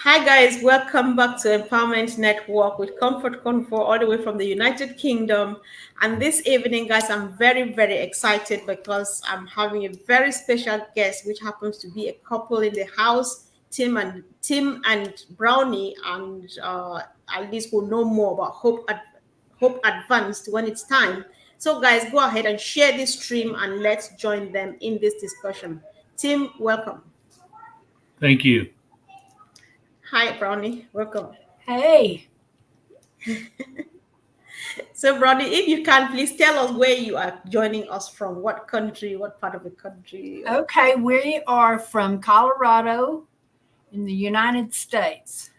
Hi guys, welcome back to Empowerment Network with Comfort Convo all the way from the United Kingdom. And this evening, guys, I'm very excited because I'm having a very special guest, which happens to be a couple in the house, Tim and Brownie, and at least we'll know more about Hope Advanced when it's time. So, guys, go ahead and share this stream and let's join them in this discussion. Tim, welcome. Thank you. Hi, Brownie. Welcome. Hey. So, Brownie, if you can, please tell us where you are joining us from. What country? What part of the country? Okay, we are from Colorado in the United States.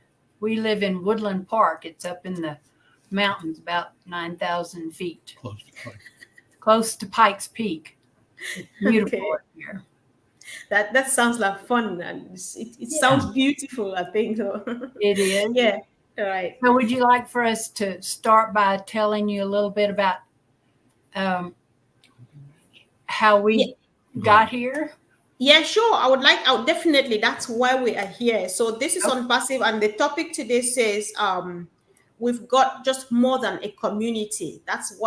We live in Woodland Park. It's up in the mountains, about 9,000 feet. Close to Pikes Peak. It's beautiful up here. That sounds like fun, and it sounds beautiful, I think. So. It is. Yeah, all right. So would you like for us to start by telling you a little bit about how we got here? Yeah, sure. I would definitely. That's why we are here. So this is Unpassive, and the topic today says we've got just more than a community. That's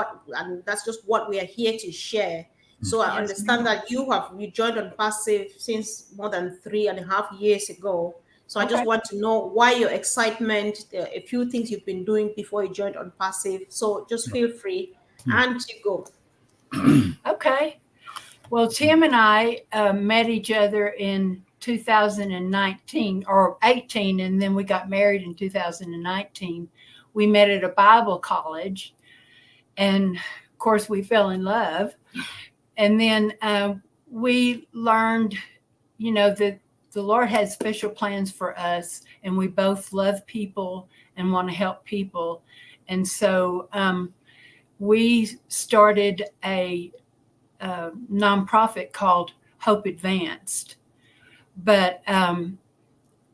just what we are here to share. So I understand that you joined Unpassive since more than 3.5 years ago. So I just want to know why your excitement, a few things you've been doing before you joined Unpassive. So just feel free and to go. Okay. Well, Tim and I met each other in 2019 or 18, and then we got married in 2019. We met at a Bible college, and of course we fell in love. And then we learned, that the Lord had special plans for us, and we both love people and want to help people. And so we started a nonprofit called Hope Advanced. But I'm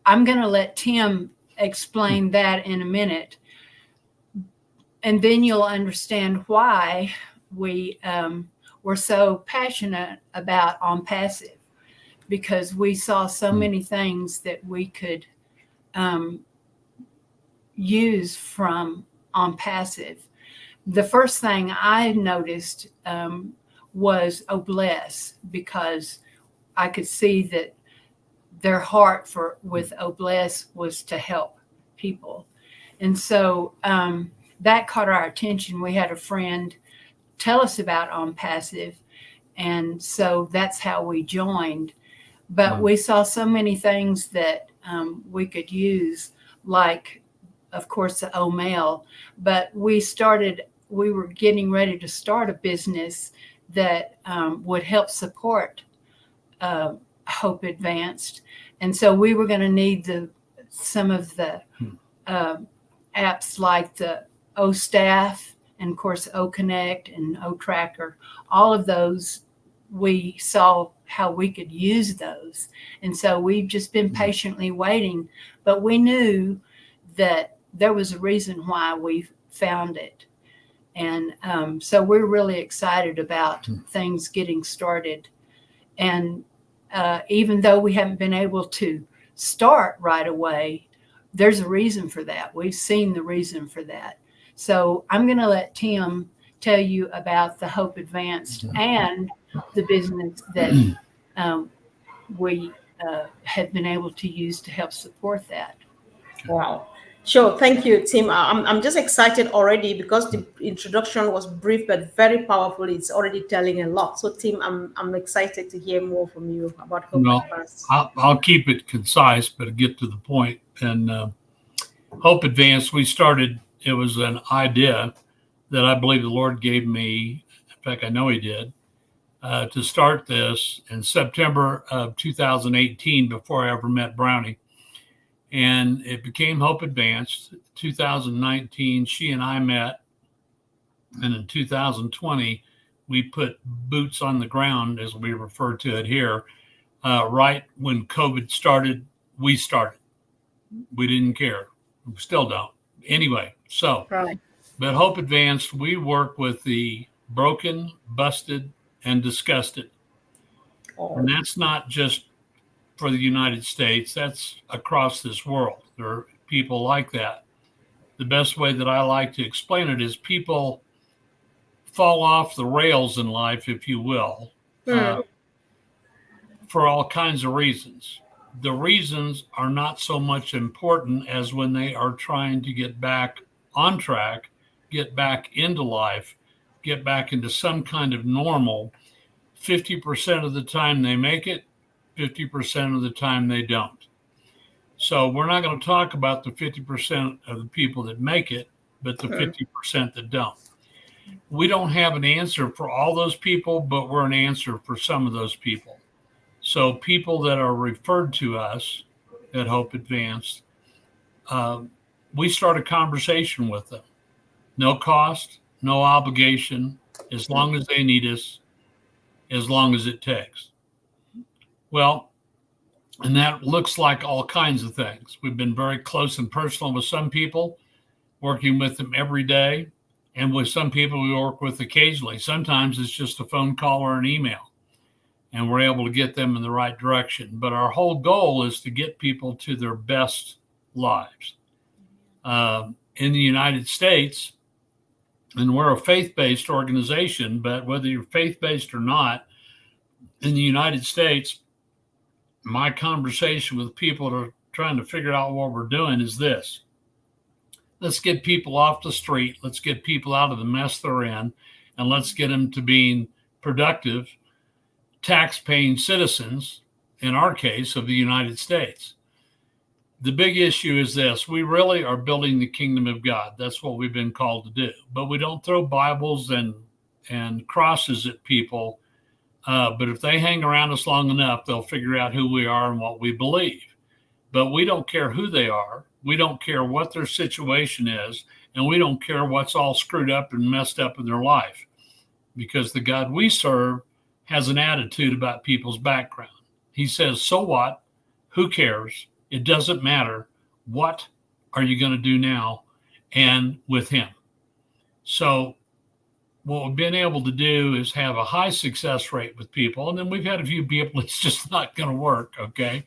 going to let Tim explain that in a minute. And then you'll understand why we were so passionate about ONPASSIVE, because we saw so many things that we could use from ONPASSIVE. The first thing I noticed was Obless, because I could see that their heart with Obless was to help people. And so that caught our attention. We had a friend tell us about ONPASSIVE, and so that's how we joined. But we saw so many things that we could use, like, of course, the OMail. But we were getting ready to start a business that would help support Hope Advanced. And so we were going to need some of the apps like the OStaff, and of course OConnect and OTracker. All of those, we saw how we could use those. And so we've just been patiently waiting, but we knew that there was a reason why we found it. And so we're really excited about things getting started. And even though we haven't been able to start right away, there's a reason for that. We've seen the reason for that. So I'm going to let Tim tell you about the Hope Advanced and the business that we have been able to use to help support that. Wow. Sure. Thank you, Tim. I'm just excited already because the introduction was brief but very powerful. It's already telling a lot. So, Tim, I'm excited to hear more from you about Hope Advanced. I'll keep it concise, but get to the point. And Hope Advanced, we started. It was an idea that I believe the Lord gave me. In fact, I know He did, to start this in September of 2018, before I ever met Brownie. And it became Hope Advanced. 2019, she and I met. And in 2020, we put boots on the ground, as we refer to it here. Right when COVID started, we started. We didn't care. We still don't. Anyway, so, but Hope Advanced, we work with the broken, busted, and disgusted. And that's not just for the United States. That's across this world. There are people like that. The best way that I like to explain it is people fall off the rails in life, if you will, for all kinds of reasons. The reasons are not so much important as when they are trying to get back on track, get back into life, get back into some kind of normal. 50% of the time they make it, 50% of the time they don't. So we're not going to talk about the 50% of the people that make it, but the 50% that don't. We don't have an answer for all those people, but we're an answer for some of those people. So people that are referred to us at Hope Advanced, we start a conversation with them. No cost, no obligation, as long as they need us, as long as it takes. Well, and that looks like all kinds of things. We've been very close and personal with some people, working with them every day. And with some people we work with occasionally. Sometimes it's just a phone call or an email, and we're able to get them in the right direction. But our whole goal is to get people to their best lives. In the United States, and we're a faith-based organization, but whether you're faith-based or not, in the United States, my conversation with people that are trying to figure out what we're doing is this. Let's get people off the street. Let's get people out of the mess they're in, and let's get them to being productive, tax-paying citizens, in our case, of the United States. The big issue is this. We really are building the kingdom of God. That's what we've been called to do. But we don't throw Bibles and crosses at people. But if they hang around us long enough, they'll figure out who we are and what we believe. But we don't care who they are. We don't care what their situation is. And we don't care what's all screwed up and messed up in their life. Because the God we serve has an attitude about people's background. He says, so what? Who cares? It doesn't matter. What are you going to do now and with him? So what we've been able to do is have a high success rate with people. And then we've had a few people it's just not going to work, okay?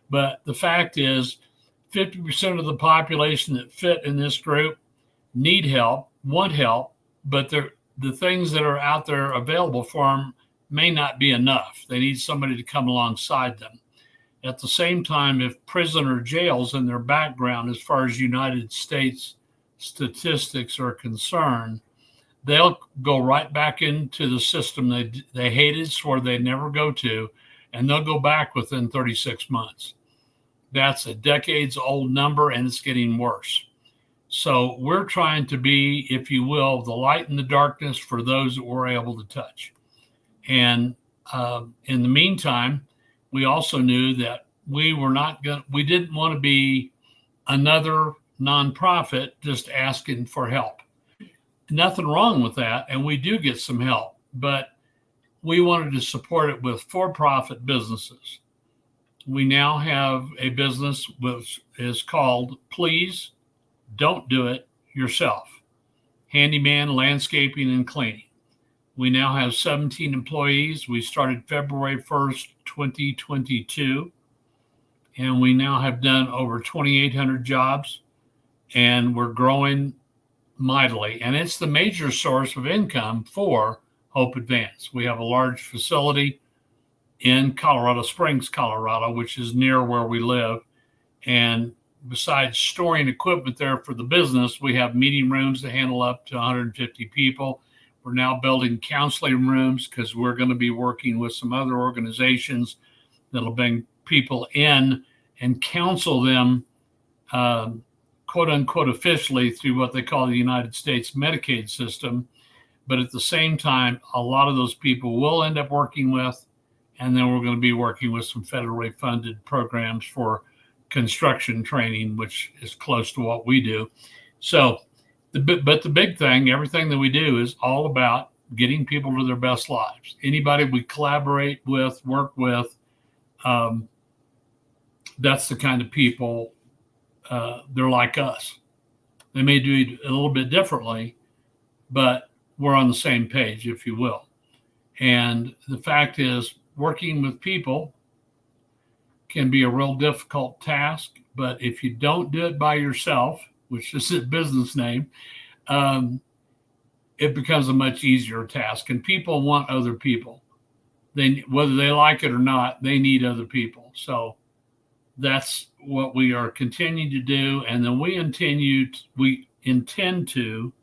But the fact is 50% of the population that fit in this group need help, want help, but the things that are out there available for them may not be enough. They need somebody to come alongside them. At the same time, if prison or jails in their background, as far as United States statistics are concerned, they'll go right back into the system they hated, swore they'd never go to, and they'll go back within 36 months. That's a decades-old number, and it's getting worse. So we're trying to be, if you will, the light in the darkness for those that we're able to touch. And in the meantime, we also knew that we didn't want to be another nonprofit just asking for help. Nothing wrong with that, and we do get some help, but we wanted to support it with for-profit businesses. We now have a business which is called Please Don't Do It Yourself, Handyman Landscaping and Cleaning. We now have 17 employees. We started February 1st, 2022, and we now have done over 2,800 jobs, and we're growing mightily. And it's the major source of income for Hope Advance. We have a large facility in Colorado Springs, Colorado, which is near where we live. And besides storing equipment there for the business, we have meeting rooms that handle up to 150 people. We're now building counseling rooms because we're going to be working with some other organizations that'll bring people in and counsel them, quote unquote, officially through what they call the United States Medicaid system. But at the same time, a lot of those people will end up working with, and then we're going to be working with some federally funded programs for construction training, which is close to what we do. So, but the big thing, everything that we do is all about getting people to their best lives. Anybody we collaborate with, work with, that's the kind of people, they're like us. They may do it a little bit differently, but we're on the same page, if you will. And the fact is, working with people can be a real difficult task. But if you don't do it by yourself, which is a business name, it becomes a much easier task. And people want other people. Whether they like it or not, they need other people. So that's what we are continuing to do. And then we intend to,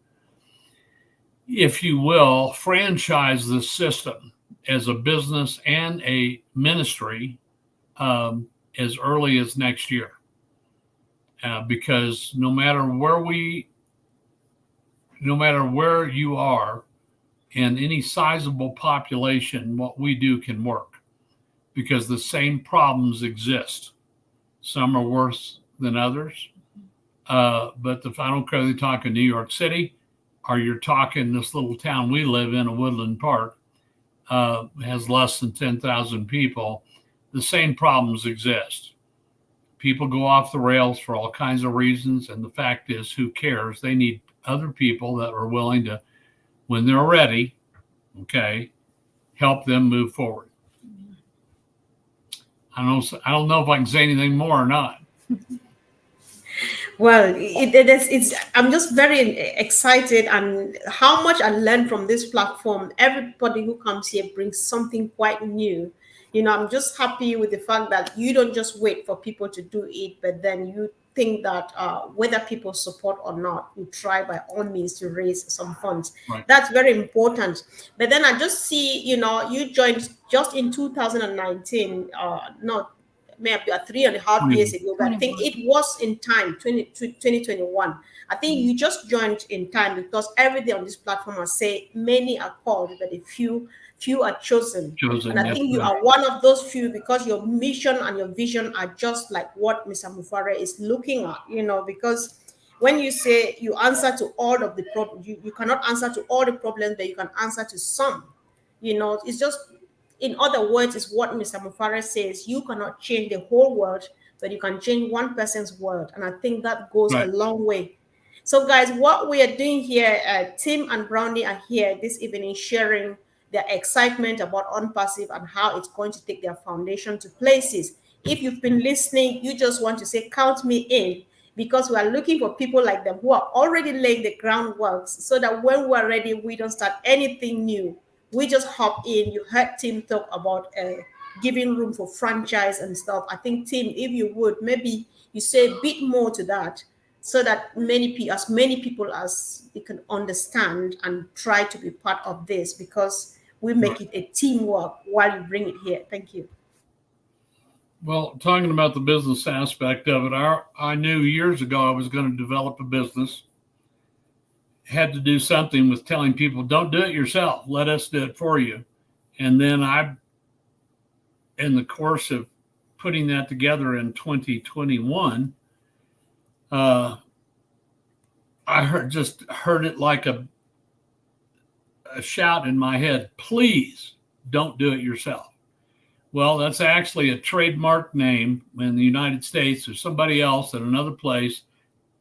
if you will, franchise the system as a business and a ministry as early as next year. Because no matter where you are in any sizable population, what we do can work because the same problems exist. Some are worse than others. But if I don't care if you're talking New York City or you're talking this little town we live in, a Woodland Park, has less than 10,000 people, the same problems exist. People go off the rails for all kinds of reasons. And the fact is, who cares? They need other people that are willing to, when they're ready, help them move forward. I don't know if I can say anything more or not. Well, I'm just very excited, and how much I learned from this platform. Everybody who comes here brings something quite new. I'm just happy with the fact that you don't just wait for people to do it, but then you think that whether people support or not, you try by all means to raise some funds. Right. That's very important. But then I just see, you joined just in 2019, not maybe 3.5 years ago, but I think it was in time, 2021. I think you just joined in time because every day on this platform I say many are called, but a few are chosen. And I think you are one of those few because your mission and your vision are just like what Mr. Mufare is looking at, because when you say you answer to all of the problems, you cannot answer to all the problems, but you can answer to some. It's just, in other words, is what Mr. Mufare says. You cannot change the whole world, but you can change one person's world. And I think that goes a long way. So, guys, what we are doing here, Tim and Brownie are here this evening sharing their excitement about ONPASSIVE and how it's going to take their foundation to places. If you've been listening, you just want to say, count me in, because we are looking for people like them who are already laying the groundwork so that when we're ready, we don't start anything new. We just hop in. You heard Tim talk about giving room for franchise and stuff. I think, Tim, if you would, maybe you say a bit more to that so that as many people as they can understand and try to be part of this, because we make it a teamwork while you bring it here. Thank you. Well, talking about the business aspect of it, I knew years ago I was going to develop a business. Had to do something with telling people, don't do it yourself. Let us do it for you. And then in the course of putting that together in 2021, I heard it like a shout in my head, please don't do it yourself. Well, that's actually a trademark name in the United States. Or somebody else at another place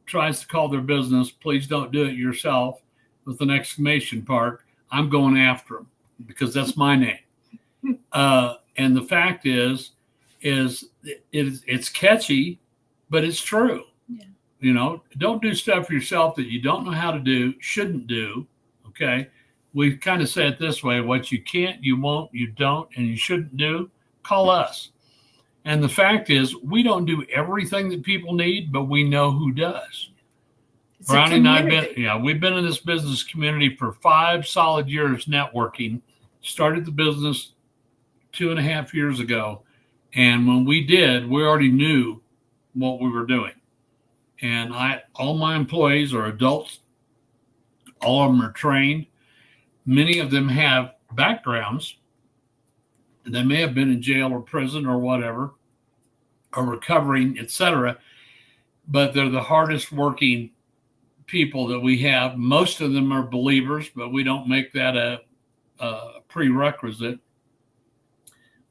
tries to call their business, please don't do it yourself, with an exclamation mark, I'm going after them because that's my name. And the fact is it's catchy, but it's true. Yeah. Don't do stuff yourself that you don't know how to do, shouldn't do. Okay. We kind of say it this way: what you can't, you won't, you don't, and you shouldn't do, call us. And the fact is, we don't do everything that people need, but we know who does. Brownie and I we've been in this business community for 5 solid years networking. Started the business 2.5 years ago. And when we did, we already knew what we were doing. And all my employees are adults. All of them are trained. Many of them have backgrounds. They may have been in jail or prison or whatever, or recovering, etc. But they're the hardest working people that we have. Most of them are believers, but we don't make that a prerequisite.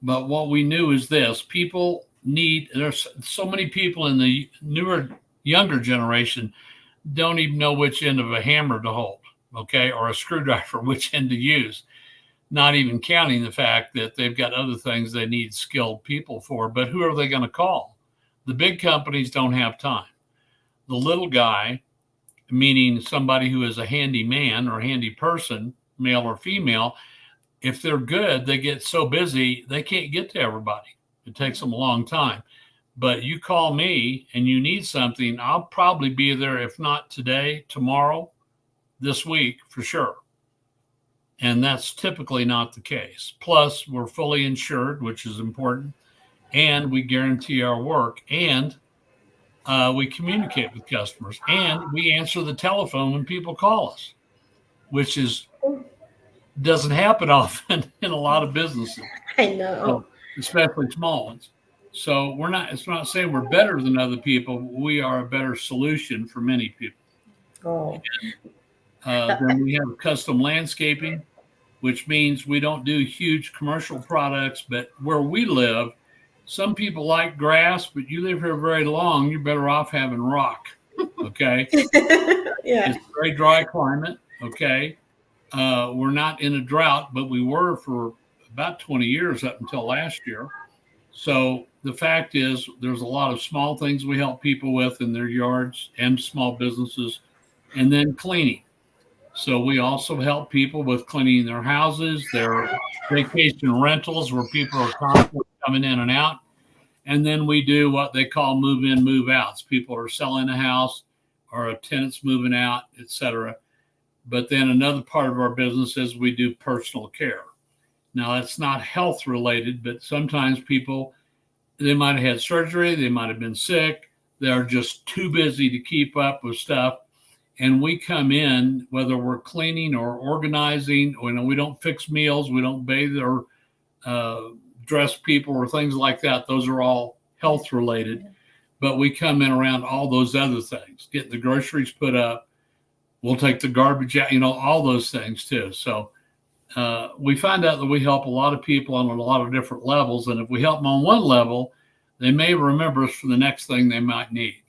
But what we knew is this: there's so many people in the younger generation don't even know which end of a hammer to hold, or a screwdriver, which end to use. not even counting the fact that they've got other things they need skilled people for. But who are they going to call? The big companies don't have time. The little guy, meaning somebody who is a handy man or handy person, male or female, if they're good, they get so busy, they can't get to everybody. It takes them a long time. But you call me and you need something, I'll probably be there, if not today, tomorrow, this week for sure. And that's typically not the case. Plus, we're fully insured, which is important, and we guarantee our work, and we communicate with customers, and we answer the telephone when people call us, which doesn't happen often in a lot of businesses. I know. Especially small ones. So it's not saying we're better than other people. We are a better solution for many people. Oh. Then we have custom landscaping, which means we don't do huge commercial products, but where we live, some people like grass, but you live here very long, you're better off having rock. Okay. Yeah. It's a very dry climate. Okay. We're not in a drought, but we were for about 20 years up until last year. So the fact is, there's a lot of small things we help people with in their yards and small businesses, and then cleaning. So we also help people with cleaning their houses, their vacation rentals where people are constantly coming in and out. And then we do what they call move in, move outs. People are selling a house or a tenant's moving out, etc. But then another part of our business is we do personal care. Now, that's not health related, but sometimes people, they might have had surgery, they might have been sick, they're just too busy to keep up with stuff. And we come in, whether we're cleaning or organizing, or we don't fix meals, we don't bathe or dress people or things like that. Those are all health related. But we come in around all those other things, getting the groceries put up. We'll take the garbage out, all those things too. So we find out that we help a lot of people on a lot of different levels. And if we help them on one level, they may remember us for the next thing they might need.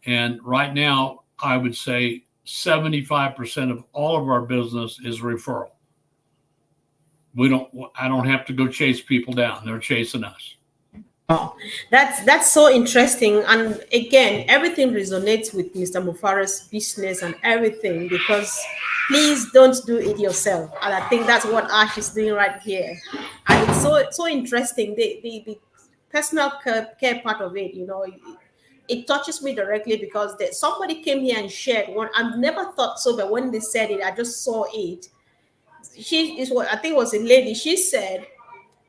And right now, I would say 75% of all of our business is referral. I don't have to go chase people down. They're chasing us. Oh, that's so interesting. And again, everything resonates with Mr. Mufara's business and everything, because please don't do it yourself. And I think that's what Ash is doing right here. And it's so interesting. The personal care part of it, it touches me directly, because somebody came here and shared one. I've never thought so, but when they said it, I just saw it. I think it was a lady. She said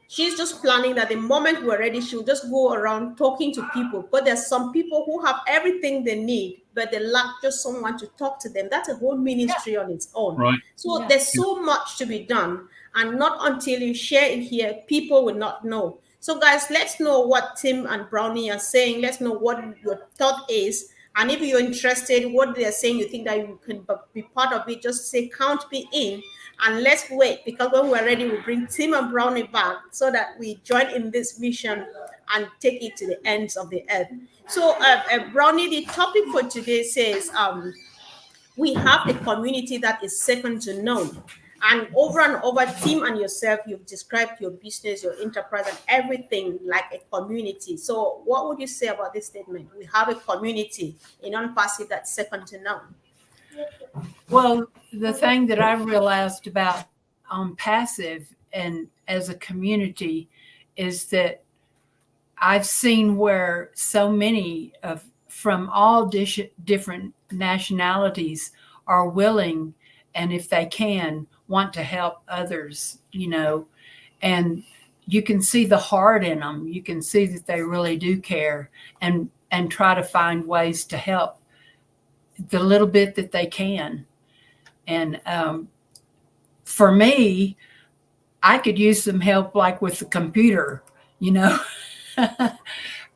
she's just planning that the moment we're ready, she'll just go around talking to people. But there's some people who have everything they need, but they lack just someone to talk to them. That's a whole ministry on its own. Right. So there's so much to be done. And not until you share it here, people will not know. So guys, let's know what Tim and Brownie are saying. Let's know what your thought is. And if you're interested, what they're saying, you think that you can be part of it, just say, count me in. And let's wait, because when we're ready, we'll bring Tim and Brownie back so that we join in this mission and take it to the ends of the earth. So, Brownie, the topic for today says, we have a community that is second to none. And over, Tim and yourself, you've described your business, your enterprise, and everything like a community. So what would you say about this statement? We have a community in Unpassive that's second to none. Well, the thing that I realized about Unpassive and as a community is that I've seen where so many from all different nationalities are willing, and if they can, want to help others, and you can see the heart in them. You can see that they really do care and try to find ways to help the little bit that they can. And for me, I could use some help, like with the computer,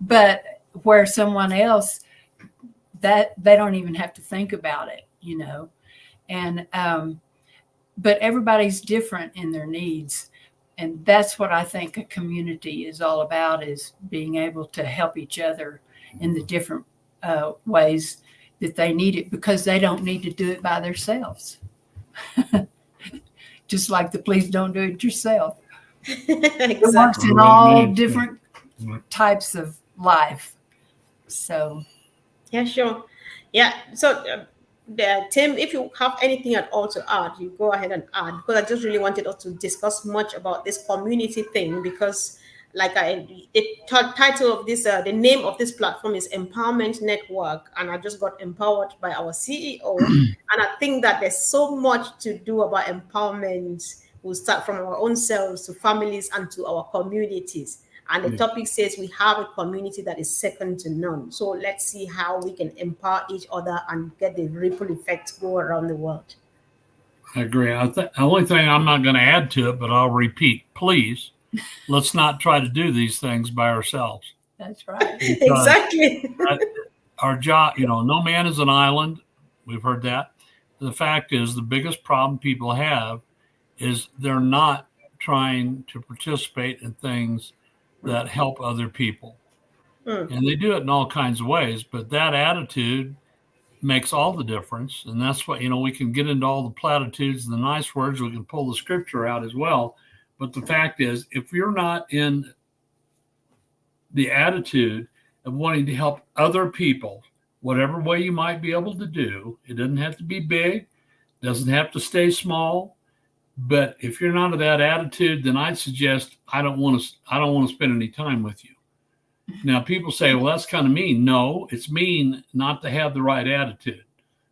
but where someone else, that they don't even have to think about it, and but everybody's different in their needs. And that's what I think a community is all about, is being able to help each other in the different ways that they need it, because they don't need to do it by themselves. just like the please don't do it yourself. It works Exactly. in all different types of life. So, Yeah, sure. Yeah. So, Tim, if you have anything at all to add, you go ahead and add, because I just really wanted us to discuss much about this community thing, because, the title of this, the name of this platform is Empowerment Network, and I just got empowered by our CEO, and I think that there's so much to do about empowerment. We'll start from our own selves to families and to our communities. And the Yeah. topic says we have a community that is second to none. So let's see how we can empower each other and get the ripple effect go around the world. I agree. The only thing I'm not going to add to it, but I'll repeat, please, let's not try to do these things by ourselves. that's right. Because Exactly. our job, no man is an island. We've heard that. The fact is, the biggest problem people have is they're not trying to participate in things that help other people. And they do it in all kinds of ways, but that attitude makes all the difference. And that's what, we can get into all the platitudes and the nice words. We can pull the scripture out as well. But the fact is, if you're not in the attitude of wanting to help other people, whatever way you might be able to do, it doesn't have to be big, doesn't have to stay small. But if you're not of that attitude, then I'd suggest I don't want to spend any time with you. Now, people say, well, that's kind of mean. No, it's mean not to have the right attitude.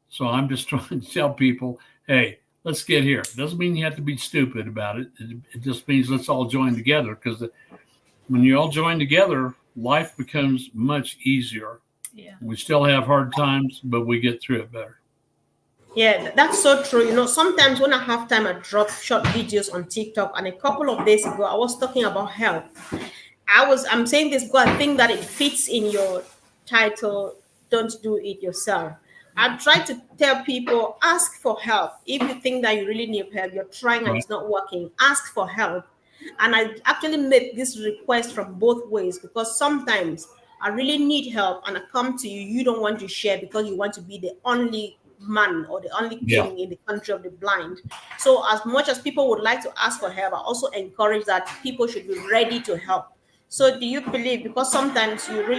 So I'm just trying to tell people, hey, let's get here. It doesn't mean you have to be stupid about it. It just means let's all join together, because when you all join together, life becomes much easier. Yeah. We still have hard times, but we get through it better. Yeah, that's so true. Sometimes when I have time, I drop short videos on TikTok. And a couple of days ago, I was talking about health. I'm saying this because I think that it fits in your title, Don't Do It Yourself. I try to tell people, ask for help. If you think that you really need help, you're trying and it's not working, ask for help. And I actually make this request from both ways, because sometimes I really need help and I come to you, you don't want to share because you want to be the only man or the only king in the country of the blind. So as much as people would like to ask for help, I also encourage that people should be ready to help. So do you believe, because sometimes you're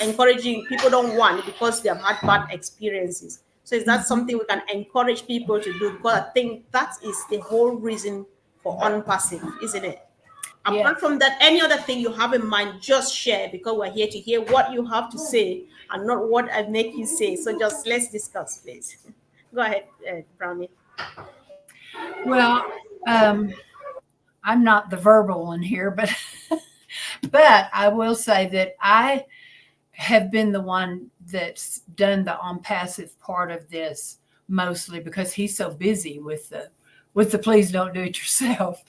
encouraging people don't want because they have had bad experiences. So is that something we can encourage people to do? Because I think that is the whole reason for unpassive, isn't it? Apart from that, any other thing you have in mind, just share, because we're here to hear what you have to say and not what I make you say. So just let's discuss, please. Go ahead, Brownie. Well, I'm not the verbal one here, but but I will say that I have been the one that's done the on passive part of this, mostly because he's so busy with the please don't do it yourself.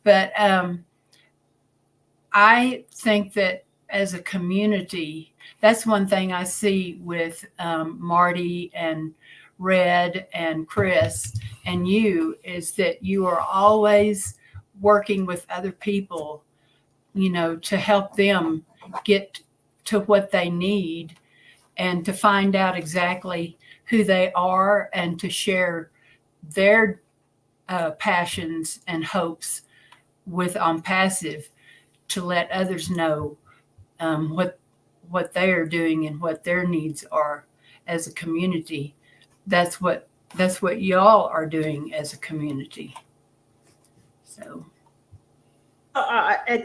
But I think that as a community, that's one thing I see with Marty and Red and Chris and you, is that you are always working with other people, to help them get to what they need and to find out exactly who they are and to share their passions and hopes with Passive, to let others know what they are doing and what their needs are as a community. That's what y'all are doing as a community. So,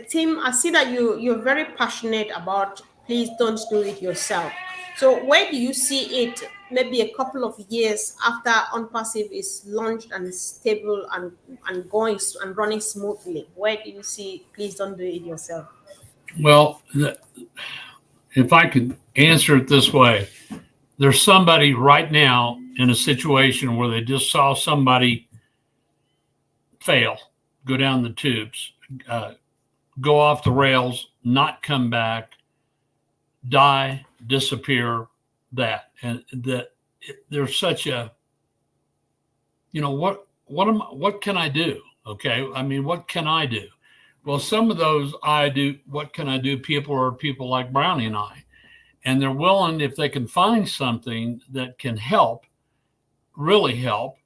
Tim, I see that you're very passionate about please don't do it yourself. So where do you see it? Maybe a couple of years after Unpassive is launched and stable and going and running smoothly, where do you see please don't do it yourself? Well, if I could answer it this way, there's somebody right now in a situation where they just saw somebody fail, go down the tubes, go off the rails, not come back, die, disappear, and that there's such a, what can I do? Okay. I mean, what can I do? Well, some of those what can I do? People are people like Brownie and I, and they're willing, if they can find something that can help, really help,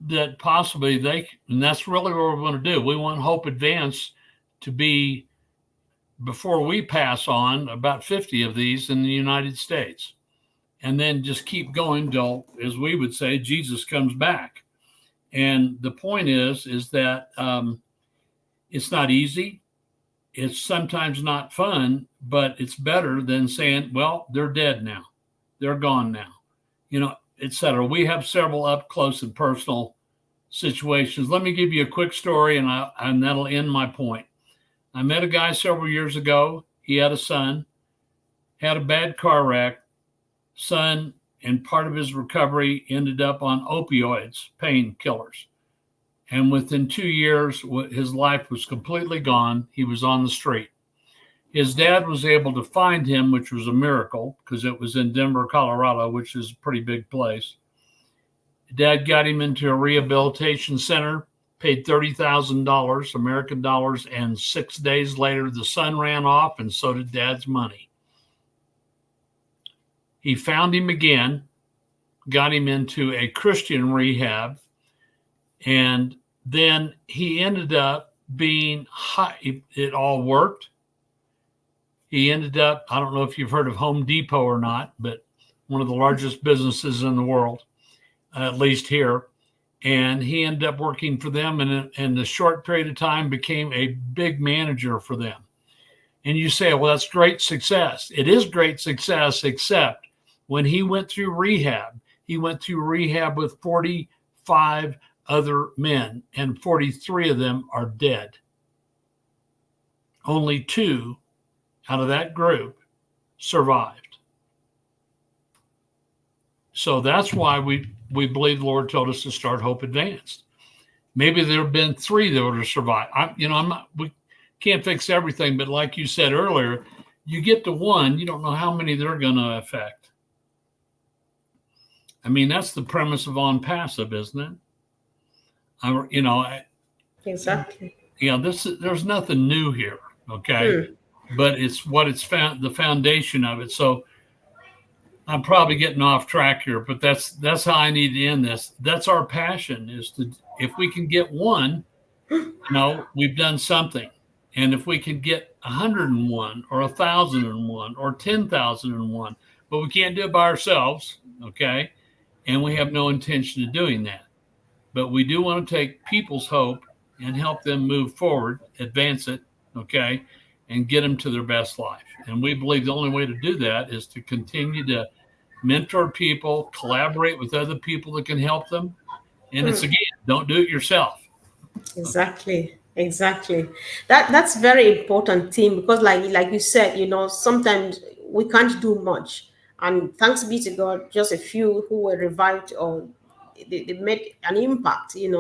that possibly and that's really what we want to do. We want Hope Advance to be, before we pass on, about 50 of these in the United States. And then just keep going till, as we would say, Jesus comes back. And the point is that it's not easy. It's sometimes not fun, but it's better than saying, well, they're dead now. They're gone now, et cetera. We have several up close and personal situations. Let me give you a quick story, and that'll end my point. I met a guy several years ago. He had a son, had a bad car wreck. Son, and part of his recovery ended up on opioids, painkillers. And within 2 years, his life was completely gone. He was on the street. His dad was able to find him, which was a miracle because it was in Denver, Colorado, which is a pretty big place. Dad got him into a rehabilitation center, paid $30,000 American dollars, and 6 days later, the son ran off, and so did Dad's money. He found him again, got him into a Christian rehab, and then he ended up being high. It all worked. He ended up, I don't know if you've heard of Home Depot or not, but one of the largest businesses in the world, at least here. And he ended up working for them, and in a short period of time became a big manager for them. And you say, well, that's great success. It is great success, except when he went through rehab with 45 other men, and 43 of them are dead. Only 2 out of that group survived. So that's why we believe the Lord told us to start Hope Advanced. Maybe there have been 3 that would have survived. We can't fix everything, but like you said earlier, you get to 1, you don't know how many they're going to affect. I mean, that's the premise of ONPASSIVE, isn't it? Exactly. There's nothing new here, okay? But it's the foundation of it. So I'm probably getting off track here, but that's how I need to end this. That's our passion, is to, if we can get 1, we've done something. And if we can get 101 or 1,001 or 10,001, but we can't do it by ourselves, okay? And we have no intention of doing that. But we do want to take people's hope and help them move forward, advance it, okay, and get them to their best life. And we believe the only way to do that is to continue to mentor people, collaborate with other people that can help them. And it's, again, don't do it yourself. Exactly. That's very important, team, because like you said, sometimes we can't do much. And thanks be to God, just a few who were revived, or they made an impact, And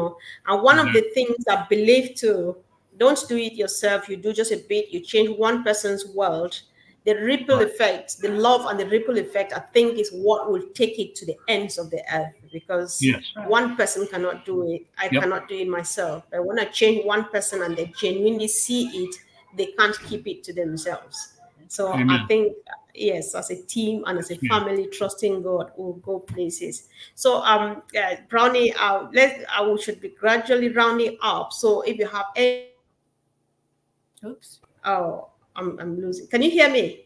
one of the things I believe too, don't do it yourself. You do just a bit, you change one person's world. The ripple effect, the love and the ripple effect, I think, is what will take it to the ends of the earth, because one person cannot do it. I cannot do it myself. But when I change one person and they genuinely see it, they can't keep it to themselves. So I think, yes, as a team and as a family, trusting God will go places. So, Brownie, we should be gradually rounding up. So if you have any... Oops. Oh, I'm losing. Can you hear me?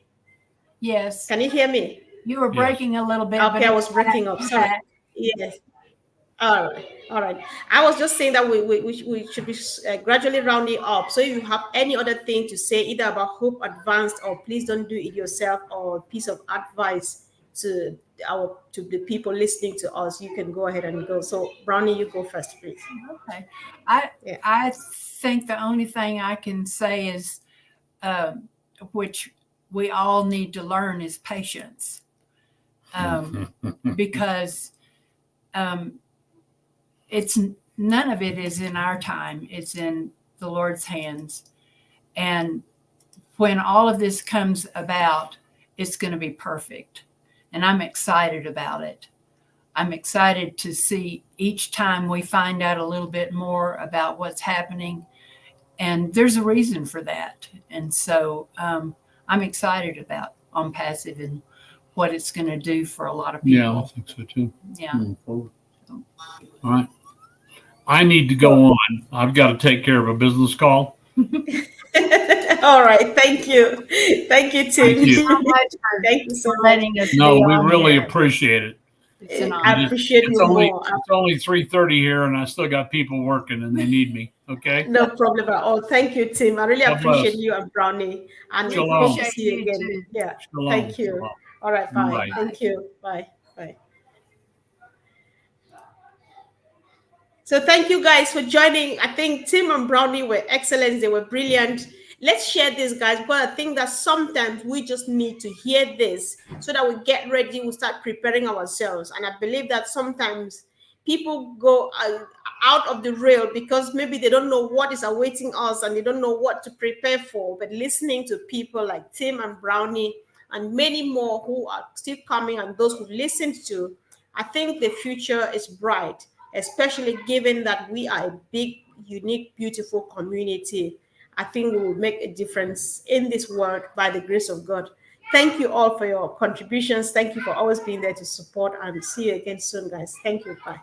Yes. Can you hear me? You were breaking a little bit. Okay, I was breaking up. Sorry. Yes. All right. I was just saying that we should be gradually rounding up. So if you have any other thing to say, either about Hope Advanced, or please don't do it yourself, or a piece of advice to the people listening to us, you can go ahead and go. So Brownie, you go first, please. Okay. I think the only thing I can say is, which we all need to learn, is patience. Because it's none of it is in our time. It's in the Lord's hands. And when all of this comes about, it's going to be perfect. And I'm excited about it. I'm excited to see each time we find out a little bit more about what's happening. And there's a reason for that. And so I'm excited about ONPASSIVE and what it's going to do for a lot of people. Yeah, I think so too. Yeah. All right. I need to go on. I've got to take care of a business call. All right. Thank you. Thank you, Thank Tim. you. So much for, Thank you so for much. letting us No, be we on really here. appreciate it. It's an I honor. appreciate you more. It's only 3:30 here, and I still got people working, and they need me. Okay. No problem at all. Thank you, Tim. I really God bless. appreciate you and Brownie, and We Shalom. hope to appreciate see you you again. too. Yeah. Shalom. Thank you. Shalom. All right. Bye. Bye. Thank you. Bye. Bye. So thank you guys for joining. I think Tim and Brownie were excellent. They were brilliant. Let's share this, guys, but I think that sometimes we just need to hear this so that we get ready, we start preparing ourselves. And I believe that sometimes people go out of the rail because maybe they don't know what is awaiting us and they don't know what to prepare for. But listening to people like Tim and Brownie and many more who are still coming and those who listened to, I think the future is bright, especially given that we are a big, unique, beautiful community. I think we will make a difference in this world by the grace of God. Thank you all for your contributions. Thank you for always being there to support, and see you again soon, guys. Thank you. Bye.